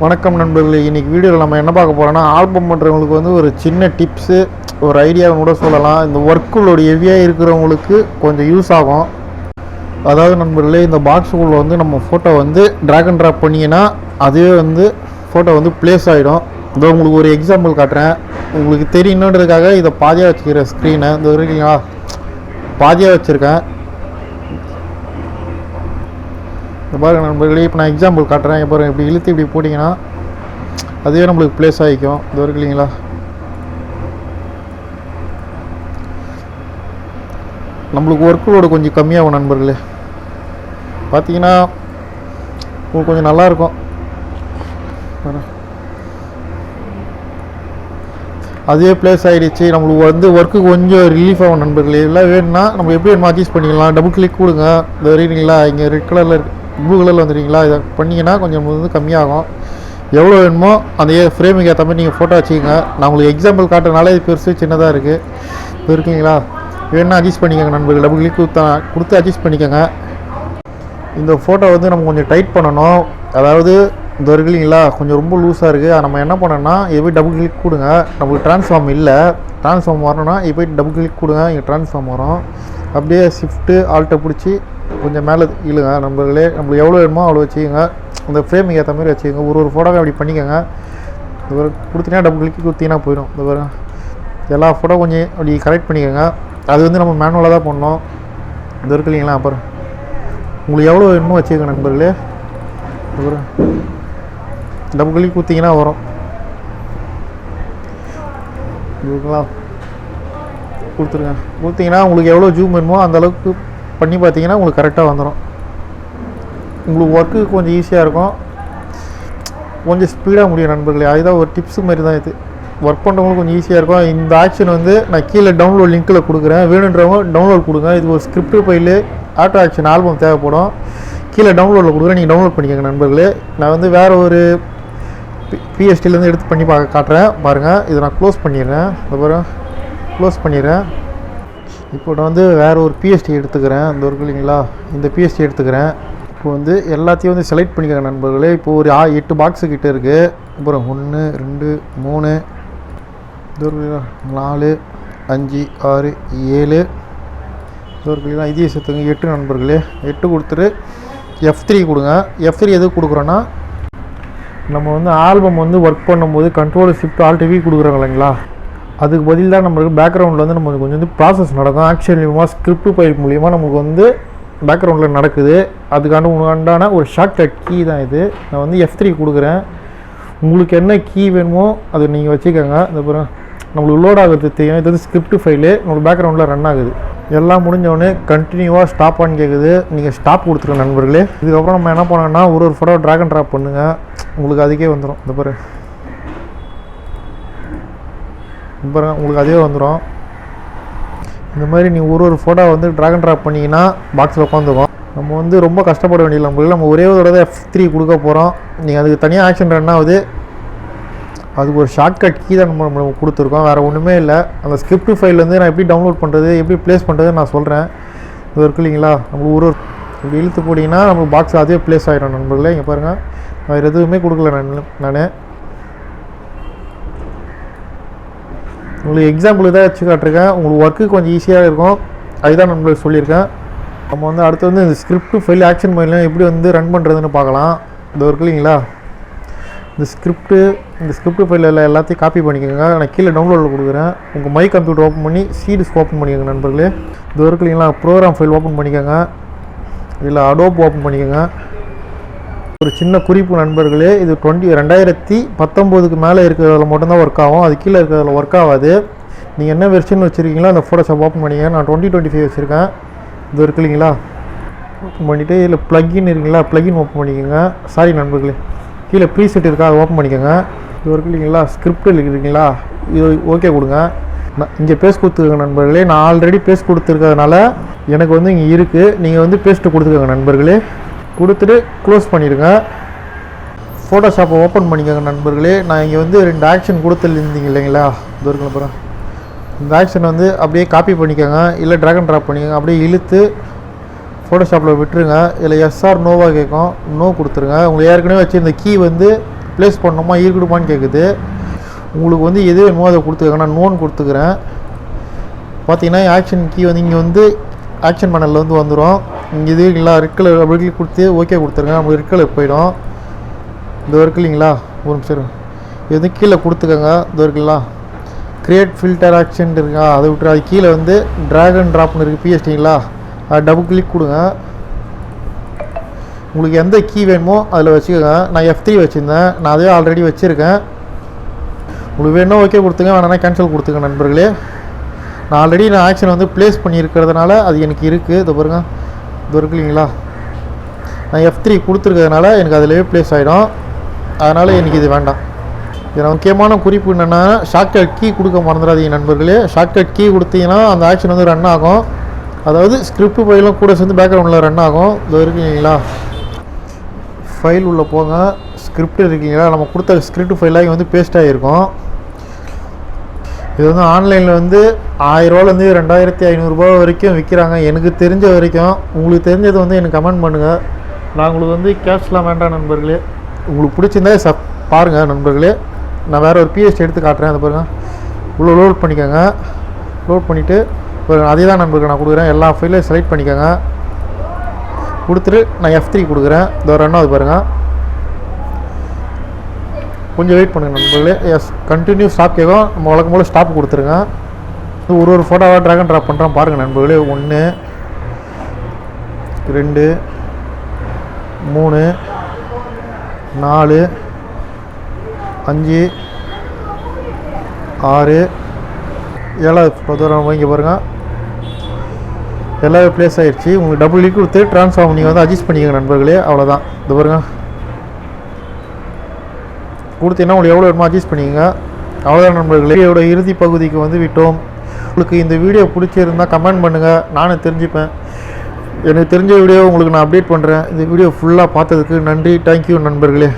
வணக்கம் நண்பர்களே. இன்றைக்கி வீடியோவில் நம்ம என்ன பார்க்க போகிறோன்னா, ஆல்பம் பண்ணுறவங்களுக்கு வந்து ஒரு சின்ன டிப்ஸு, ஒரு ஐடியாவும் கூட சொல்லலாம். இந்த ஒர்க்குள்ளோட ஹெவியாக இருக்கிறவங்களுக்கு கொஞ்சம் யூஸ் ஆகும். அதாவது நண்பர்களே, இந்த பாக்ஸுக்குள்ளே வந்து நம்ம ஃபோட்டோ வந்து ட்ராக் அண்ட் ட்ராப் பண்ணிங்கன்னா அதுவே வந்து ஃபோட்டோ வந்து ப்ளேஸ் ஆகிடும். இதோ உங்களுக்கு ஒரு எக்ஸாம்பிள் காட்டுறேன், உங்களுக்கு தெரியணுன்றதுக்காக இதை பாதியாக வச்சுக்கிற ஸ்க்ரீனை இந்த இருக்கீங்களா, பாதியாக வச்சுருக்கேன். இந்த பாருங்கள் நண்பர்களே, இப்போ நான் எக்ஸாம்பிள் காட்டுறேன். இப்போ இப்படி இழுத்து இப்படி போட்டிங்கன்னா அதுவே நம்மளுக்கு ப்ளேஸ் ஆகிக்கும். இது இருக்கு இல்லைங்களா, நம்மளுக்கு ஒர்க்குலோடு கொஞ்சம் கம்மியாகும் நண்பர்களே. பார்த்தீங்கன்னா உங்களுக்கு கொஞ்சம் நல்லாயிருக்கும். அதுவே ப்ளேஸ் ஆகிடுச்சு. நம்மளுக்கு வந்து ஒர்க்கு கொஞ்சம் ரிலீஃப் ஆகும் நண்பர்களே. எல்லாம் வேணும்னா நம்ம எப்படி வேணுமா அட்ஜஸ்ட் பண்ணிக்கலாம். டபுள் கிளிக் கொடுங்க. இந்த வரீங்களா, இங்கே ரெட் கலரில் ப்ளூ கலரில் வந்துடுறீங்களா, இதை பண்ணிங்கன்னா கொஞ்சம் வந்து கம்மியாகும். எவ்வளோ வேணுமோ அந்த ஃப்ரேமுக்கு ஏற்ற மாதிரி நீங்கள் ஃபோட்டோ வச்சுக்கோங்க. நான் உங்களுக்கு எக்ஸாம்பிள் காட்டுறதுனால இது பெருசு சின்னதாக இருக்குது. இப்போ இருக்குங்களா, வேணும்னா அட்ஜஸ்ட் பண்ணிக்கோங்க நண்பர்கள். டபுள் கிளிக் கொடுத்து அட்ஜஸ்ட் பண்ணிக்கோங்க. இந்த ஃபோட்டோ வந்து நம்ம கொஞ்சம் டைட் பண்ணணும். அதாவது இந்த இருக்குங்களா, கொஞ்சம் ரொம்ப லூஸாக இருக்குது. அதை நம்ம என்ன பண்ணோன்னா, இது போய் டபுள் கிளிக் கொடுங்க. நம்மளுக்கு ட்ரான்ஸ்ஃபார்ம் இல்லை, ட்ரான்ஸ்ஃபார்ம் வரணும்னா இது போய் டபுள் கிளிக் கொடுங்க, இங்கே ட்ரான்ஸ்ஃபார்ம் வரும். அப்படியே ஷிஃப்ட்டு ஆல்ட்டை பிடிச்சி கொஞ்சம் மேலே இழுங்க நண்பர்களே. நம்மளுக்கு எவ்வளோ வேணுமோ அவ்வளோ வச்சுக்கோங்க. அந்த ஃப்ரேமுக்கு ஏற்ற மாதிரி வச்சுக்கோங்க. ஒரு ஃபோட்டோவை அப்படி பண்ணிக்கோங்க. இந்த ஒரு கொடுத்தீங்கன்னா டபுள் கிளிக் கொடுத்தீங்கன்னா போயிடும். இந்த பாருங்க, எல்லா ஃபோட்டோ கொஞ்சம் அப்படி கரெக்ட் பண்ணிக்கோங்க. அது வந்து நம்ம மேனுவலாக தான் பண்ணோம். இது இருக்கு இல்லைங்களா, அப்புறம் உங்களுக்கு எவ்வளோ வேணுமோ வச்சுக்கோங்க நண்பர்களே. அப்புறம் டபுள் கிளிக் கொடுத்தீங்கன்னா வரும். இதுங்களா கொடுத்துருங்க. கொடுத்தீங்கன்னா உங்களுக்கு எவ்வளோ ஜூம் வேணுமோ அந்தளவுக்கு பண்ணி பார்த்தீங்கன்னா உங்களுக்கு கரெக்டாக வந்துடும். உங்களுக்கு ஒர்க்கு கொஞ்சம் ஈஸியாக இருக்கும், கொஞ்சம் ஸ்பீடாக முடியும் நண்பர்களே. அதுதான் ஒரு டிப்ஸு மாதிரி தான் இது. ஒர்க் பண்ணுறவங்களுக்கு கொஞ்சம் ஈஸியாக இருக்கும். இந்த ஆக்ஷன் வந்து நான் கீழே டவுன்லோட் லிங்க்கில் கொடுக்குறேன், வேணுன்றவங்க டவுன்லோட் கொடுங்க. இது ஒரு script file, auto action album தேவைப்படும். கீழே டவுன்லோடில் கொடுக்குறேன், நீங்கள் டவுன்லோட் பண்ணிக்கோங்க நண்பர்களே. நான் வந்து வேறு ஒரு பிஎஸ்டிலேருந்து எடுத்து பண்ணி காட்டுறேன் பாருங்கள். இதை நான் க்ளோஸ் பண்ணிடுறேன். அப்புறம் க்ளோஸ் பண்ணிடுறேன். இப்போ நான் வந்து வேறு ஒரு பிஎஸ்டி எடுத்துக்கிறேன். இந்த ஒரு இல்லைங்களா, இந்த பிஎஸ்டி எடுத்துக்கிறேன். இப்போ வந்து எல்லாத்தையும் வந்து செலக்ட் பண்ணிக்கிறேன் நண்பர்களே. இப்போ ஒரு 8 பாக்ஸு கிட்டே இருக்குது. அப்புறம் 1 2 3 4 5 6 7 இல்லைங்களா, இதையே சேர்த்துங்க 8 நண்பர்களே. 8 கொடுத்துட்டு F3 கொடுங்க. F3 எதுக்கு கொடுக்குறோன்னா, நம்ம வந்து ஆல்பம் வந்து ஒர்க் பண்ணும்போது கண்ட்ரோல் ஷிஃப்ட் ஆல்ட் V கொடுக்குறோம் இல்லைங்களா, அதுக்கு பதில் தான் நம்மளுக்கு பேக்ரவுண்டில் வந்து நமக்கு கொஞ்சம் வந்து ப்ராசஸ் நடக்கும். ஆக்ஷன் மூலியமாக ஸ்கிரிப்ட் ஃபைல் மூலியமாக நமக்கு வந்து பேக்ரவுண்டில் நடக்குது. அதுக்கான ஒரு ஷார்ட்கட் கீ தான் இது. நான் வந்து F3 கொடுக்குறேன். உங்களுக்கு என்ன கீ வேணுமோ அது நீங்கள் வச்சுக்கோங்க. இந்த அப்புறம் நம்மளுக்கு லோட் ஆகுறது தெரியும். இது வந்து ஸ்கிரிப்ட் ஃபைலு நம்மளுக்கு பேக்ரவுண்டில் ரன் ஆகுது. எல்லாம் முடிஞ்சவொடனே கண்டினியூவாக ஸ்டாப் ஆன் கேட்குது. நீங்கள் ஸ்டாப் கொடுத்துருங்க நண்பர்களே. இதுக்கப்புறம் நம்ம என்ன பண்ணோன்னா, ஒரு ஃபோட்டோ ட்ராக் அண்ட் ட்ராப் பண்ணுங்கள், உங்களுக்கு அதுக்கே வந்துடும். இந்த பாரு பாருங்க, உங்களுக்கு அதே வந்துடும். இந்த மாதிரி நீங்கள் ஒரு ஃபோட்டோ வந்து ட்ராக் அண்ட் ட்ராப் பண்ணிங்கன்னா பாக்ஸில் உட்காந்துக்கும். நம்ம வந்து ரொம்ப கஷ்டப்பட வேண்டியது நம்மளுக்கு. நம்ம ஒரே ஒரு தடவை F3 கொடுக்க போகிறோம். நீங்கள் அதுக்கு தனியாக ஆக்ஷன் ரன் ஆகுது. அதுக்கு ஒரு ஷார்ட்கட் கீ தான் நம்ம கொடுத்துருக்கோம், வேறு ஒன்றுமே இல்லை. அந்த ஸ்கிரிப்ட் ஃபைல் வந்து நான் எப்படி டவுன்லோட் பண்ணுறது, எப்படி ப்ளேஸ் பண்ணுறது நான் சொல்கிறேன். இது இருக்கு இல்லைங்களா, நம்மளுக்கு ஒரு இப்படி இழுத்து போட்டிங்கன்னா நம்ம பாக்ஸில் அதே ப்ளேஸ் ஆகிடும் நண்பர்களே. இங்கே பாருங்கள், வேறு எதுவுமே கொடுக்கல நான் உங்களுக்கு எக்ஸாம்பிள் தான் வச்சு காட்டிருக்கேன். உங்களுக்கு ஒர்க்கு கொஞ்சம் ஈஸியாக இருக்கும், அதுதான் நம்மளுக்கு சொல்லியிருக்கேன். நம்ம வந்து அடுத்து வந்து இந்த ஸ்கிரிப்ட் ஃபைல் ஆக்ஷன் ஃபைல்லாம் எப்படி வந்து ரன் பண்ணுறதுன்னு பார்க்கலாம். இது இருக்கு இல்லைங்களா, இந்த ஸ்கிரிப்ட் ஃபைலில் எல்லாத்தையும் காப்பி பண்ணிக்கோங்க. நான் கீழே டவுன்லோடில் கொடுக்குறேன். உங்கள் மை கம்ப்யூட்டர் ஓப்பன் பண்ணி சீடிஸ்க் ஓப்பன் பண்ணிக்கோங்க நண்பர்களே. இது இருக்கு இல்லைங்களா, ப்ரோக்ராம் ஃபைல் ஓப்பன் பண்ணிக்கோங்க, இல்லை அடோப் ஓப்பன் பண்ணிக்கோங்க. ஒரு சின்ன குறிப்பு நண்பர்களே, இது 2019க்கு மேலே இருக்கிறதுல மட்டும்தான் ஒர்க் ஆகும், அது கீழே இருக்கிறதுல ஒர்க் ஆகாது. நீங்கள் என்ன வெர்ஷன் வச்சுருக்கீங்களோ அந்த ஃபோட்டோஷாப் ஓப்பன் பண்ணிக்கங்க. நான் 2025 வச்சுருக்கேன். இது இருக்கு இல்லைங்களா, ஓப்பன் பண்ணிவிட்டு இதில் ப்ளக்கின் இருக்குங்களா, ப்ளக்கின் ஓப்பன் பண்ணிக்கோங்க. சாரி நண்பர்களே, கீழே ப்ரீசெட் இருக்கா, அதை ஓப்பன் பண்ணிக்கோங்க. இது இருக்கு இல்லைங்களா, ஸ்கிரிப்ட் இருக்குங்களா, இது ஓகே கொடுங்க. நான் இங்கே பேஸ்ட் கொடுத்துருக்கேன் நண்பர்களே. நான் ஆல்ரெடி பேஸ்ட் கொடுத்துருக்கிறதுனால எனக்கு வந்து இங்கே இருக்குது. நீங்கள் வந்து பேஸ்ட்டு கொடுத்துக்கோங்க நண்பர்களே. கொடுத்துட்டு க்ளோஸ் பண்ணிடுங்க. ஃபோட்டோஷாப்பை ஓப்பன் பண்ணிக்கோங்க நண்பர்களே. நான் இங்கே வந்து 2 ஆக்ஷன் கொடுத்துருந்தீங்க இல்லைங்களா, இது இருக்குல்ல அப்புறம் இந்த ஆக்ஷன் வந்து அப்படியே காப்பி பண்ணிக்கோங்க, இல்லை ட்ராக் அண்ட் ட்ராப் பண்ணிக்கோங்க. அப்படியே இழுத்து ஃபோட்டோஷாப்பில் விட்டுருங்க. இதில் எஸ்ஆர் நோவாக கேட்கும், நோ கொடுத்துருங்க. உங்களுக்கு ஏற்கனவே வச்சு இந்த கீ வந்து ப்ளேஸ் பண்ணணுமா இருக்கணுமான்னு கேட்குது. உங்களுக்கு வந்து எது வேணுமோ அதை கொடுத்துக்கங்க. நான் நோன் கொடுத்துக்கிறேன். பார்த்தீங்கன்னா ஆக்ஷன் கீ வந்து இங்கே வந்து ஆக்ஷன் பேனலில் வந்து வந்துடும். இங்கே இது இல்லைங்களா ரெட் கலர் அப்படி கொடுத்து ஓகே கொடுத்துருங்க. நம்ம ரெட் கலர் போயிடும். இந்த ஒர்க் இல்லைங்களா ஒரு நிமிஷம் இது வந்து கீழே கொடுத்துக்கோங்க. இந்த இருக்குங்களா க்ரியேட் ஃபில்டர் ஆக்ஷன் இருக்கா அதை விட்டு அது கீழே வந்து ட்ராக் அண்ட் ட்ராப்னு இருக்குது பிஎஸ்டிங்களா அது டபுள் கிளிக் கொடுங்க. உங்களுக்கு எந்த கீ வேணுமோ அதில் வச்சுக்கோங்க. நான் F3 வச்சுருந்தேன். நான் அதே ஆல்ரெடி வச்சுருக்கேன். உங்களுக்கு வேணும் ஓகே கொடுத்துங்க, வேணா கேன்சல் கொடுத்துங்க நண்பர்களே. நான் ஆல்ரெடி ஆக்ஷன் வந்து ப்ளேஸ் பண்ணியிருக்கிறதுனால அது எனக்கு இருக்குது. இதை பாருங்க இது இருக்கு இல்லைங்களா நான் F3 கொடுத்துருக்கிறதுனால எனக்கு அதிலே ப்ளேஸ் ஆகிடும். அதனால் எனக்கு இது வேண்டாம். இதில் முக்கியமான குறிப்பு என்னென்னா ஷார்ட்கட் கீ கொடுக்க மறந்துடாதீங்க நண்பர்களே. ஷார்ட்கட் கீ கொடுத்தீங்கன்னா அந்த ஆக்ஷன் வந்து ரன் ஆகும். அதாவது ஸ்கிரிப்ட் ஃபைலும் கூட சேர்ந்து பேக்ரவுண்டில் ரன் ஆகும். இது இருக்குங்களா ஃபைல் உள்ளே போங்க. ஸ்கிரிப்ட் இருக்கீங்களா நம்ம கொடுத்த ஸ்கிரிப்ட் ஃபைலாக இங்கே வந்து பேஸ்ட் ஆகிருக்கும். இது வந்து ஆன்லைனில் வந்து 1000 ரூபாலேருந்து 2500 வரைக்கும் விற்கிறாங்க எனக்கு தெரிஞ்ச வரைக்கும். உங்களுக்கு தெரிஞ்சது வந்து எனக்கு கமெண்ட் பண்ணுங்கள். நான் உங்களுக்கு வந்து கேஷ்லாம் வேண்டாம் நண்பர்களே. உங்களுக்கு பிடிச்சிருந்தா பாருங்கள் நண்பர்களே. நான் வேறு ஒரு பிஎஸ்டி எடுத்து காட்டுறேன். அதை பாருங்கள் இவ்வளோ லோட் பண்ணிக்கோங்க. லோட் பண்ணிவிட்டு அதே தான் நண்பர்கள் நான் கொடுக்குறேன். எல்லா ஃபைலையும் செலக்ட் பண்ணிக்கோங்க. கொடுத்துட்டு நான் F3 கொடுக்குறேன். இந்த ஒரு அது பாருங்கள். கொஞ்சம் வெயிட் பண்ணுங்கள் நண்பர்களே. எஸ் கண்டினியூ ஸ்டாப் கேட்கும். நம்ம வழக்கம் போல் ஸ்டாப் கொடுத்துருங்க. ஒரு ஃபோட்டோவாக ட்ராக் அண்ட் ட்ராப் பண்ணுறோம் பாருங்கள் நண்பர்களே. 1 2 3 4 5 6 7 ஃபோட்டோ வாங்கி பாருங்கள். எல்லாமே ப்ளேஸ் ஆகிடுச்சு. உங்களுக்கு டபுள் கிளிக் கொடுத்து ட்ரான்ஸ்ஃபார்ம் நீங்கள் வந்து அட்ஜஸ்ட் பண்ணிக்கோங்க நண்பர்களே. அவ்வளோதான். இது பாருங்கள் கொடுத்தீங்கன்னா உங்களுக்கு எவ்வளோ வேணுமோ அட்ஜஸ்ட் பண்ணிக்கோங்க. அவ்வளோதான் நண்பர்களே. வீடியோட இறுதி பகுதிக்கு வந்து விட்டோம். உங்களுக்கு இந்த வீடியோ பிடிச்சிருந்தால் கமெண்ட் பண்ணுங்கள். நானும் தெரிஞ்சுப்பேன். எனக்கு தெரிஞ்ச வீடியோ உங்களுக்கு நான் அப்டேட் பண்ணுறேன். இந்த வீடியோ ஃபுல்லாக பார்த்ததுக்கு நன்றி. தேங்க்யூ நண்பர்களே.